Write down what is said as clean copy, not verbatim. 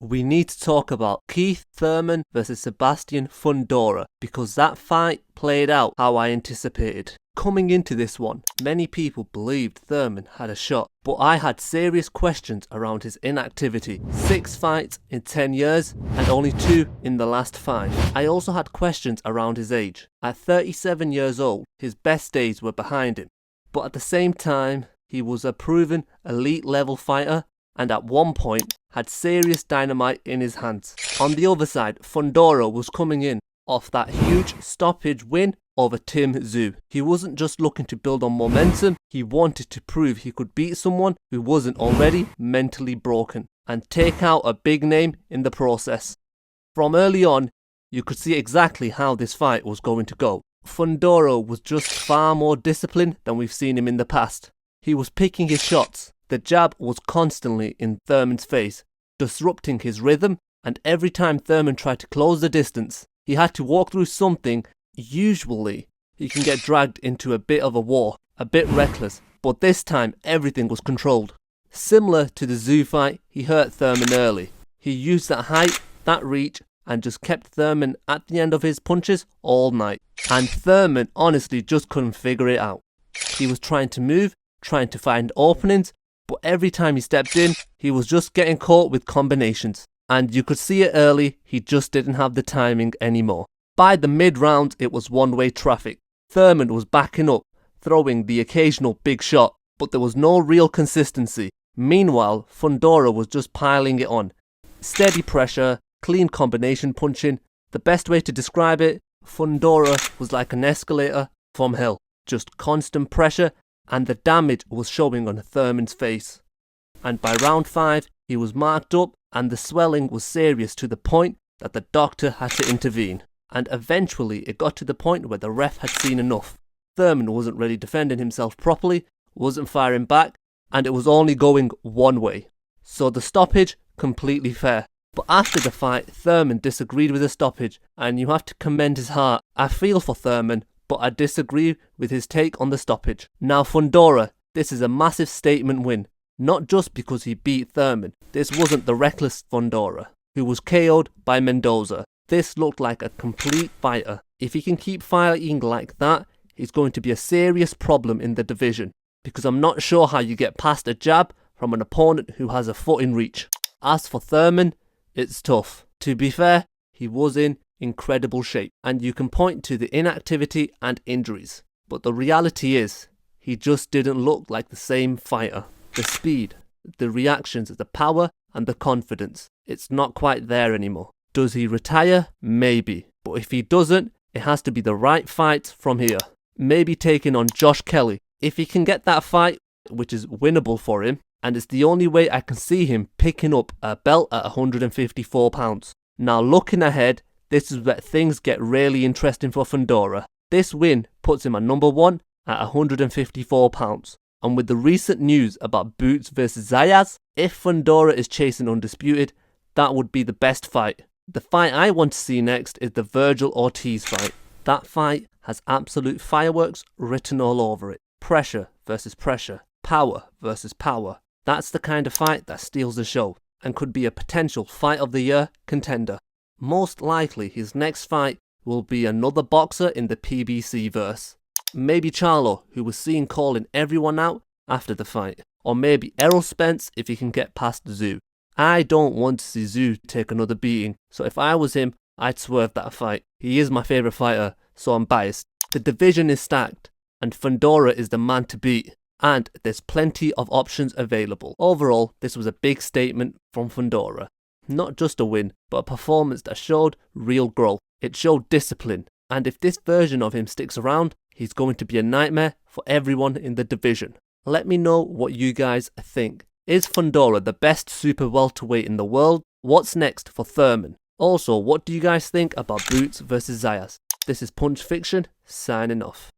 we need to talk about Keith Thurman versus Sebastian Fundora, because that fight played out how I anticipated. Coming into this one, many people believed Thurman had a shot, but I had serious questions around his inactivity. 6 fights in 10 years and only 2 in the last 5. I also had questions around his age. At 37 years old, his best days were behind him, but at the same time, he was a proven elite level fighter and at one point had serious dynamite in his hands. On the other side, Fundora was coming in off that huge stoppage win over Tim Tszyu. He wasn't just looking to build on momentum, he wanted to prove he could beat someone who wasn't already mentally broken and take out a big name in the process. From early on, you could see exactly how this fight was going to go. Fundora was just far more disciplined than we've seen him in the past. He was picking his shots. The jab was constantly in Thurman's face, disrupting his rhythm, and every time Thurman tried to close the distance, he had to walk through something. Usually, he can get dragged into a bit of a war, a bit reckless, but this time everything was controlled. Similar to the Tszyu fight, he hurt Thurman early. He used that height, that reach, and just kept Thurman at the end of his punches all night. And Thurman honestly just couldn't figure it out. He was trying to move, trying to find openings, but every time he stepped in, he was just getting caught with combinations. And you could see it early, he just didn't have the timing anymore. By the mid-round, it was one-way traffic. Thurman was backing up, throwing the occasional big shot, but there was no real consistency. Meanwhile, Fundora was just piling it on. Steady pressure, clean combination punching. The best way to describe it, Fundora was like an escalator from hell. Just constant pressure, and the damage was showing on Thurman's face. And by round 5, he was marked up and the swelling was serious to the point that the doctor had to intervene. And eventually it got to the point where the ref had seen enough. Thurman wasn't really defending himself properly, wasn't firing back, and it was only going one way. So the stoppage, completely fair. But after the fight, Thurman disagreed with the stoppage, and you have to commend his heart. I feel for Thurman, but I disagree with his take on the stoppage. Now Fundora, this is a massive statement win. Not just because he beat Thurman. This wasn't the reckless Fundora, who was KO'd by Mendoza. This looked like a complete fighter. If he can keep fighting like that, he's going to be a serious problem in the division. Because I'm not sure how you get past a jab from an opponent who has a foot in reach. As for Thurman, it's tough. To be fair, he was in incredible shape, and you can point to the inactivity and injuries. But the reality is, he just didn't look like the same fighter. The speed, the reactions, the power, and the confidence, it's not quite there anymore. Does he retire? Maybe. But if he doesn't, it has to be the right fight from here. Maybe taking on Josh Kelly. If he can get that fight, which is winnable for him, and it's the only way I can see him picking up a belt at 154 pounds. Now looking ahead, this is where things get really interesting for Fundora. This win puts him at number 1 at 154 pounds. And with the recent news about Boots versus Zayas, if Fundora is chasing undisputed, that would be the best fight. The fight I want to see next is the Virgil Ortiz fight. That fight has absolute fireworks written all over it. Pressure versus pressure. Power versus power. That's the kind of fight that steals the show and could be a potential fight of the year contender. Most likely his next fight will be another boxer in the PBC verse. Maybe Charlo, who was seen calling everyone out after the fight. Or maybe Errol Spence if he can get past Tszyu. I don't want to see Tszyu take another beating, so if I was him, I'd swerve that fight. He is my favourite fighter, so I'm biased. The division is stacked, and Fundora is the man to beat. And there's plenty of options available. Overall, this was a big statement from Fundora. Not just a win, but a performance that showed real growth. It showed discipline. And if this version of him sticks around, he's going to be a nightmare for everyone in the division. Let me know what you guys think. Is Fundora the best super welterweight in the world? What's next for Thurman? Also, what do you guys think about Boots versus Zayas? This is Punch Fiction, signing off.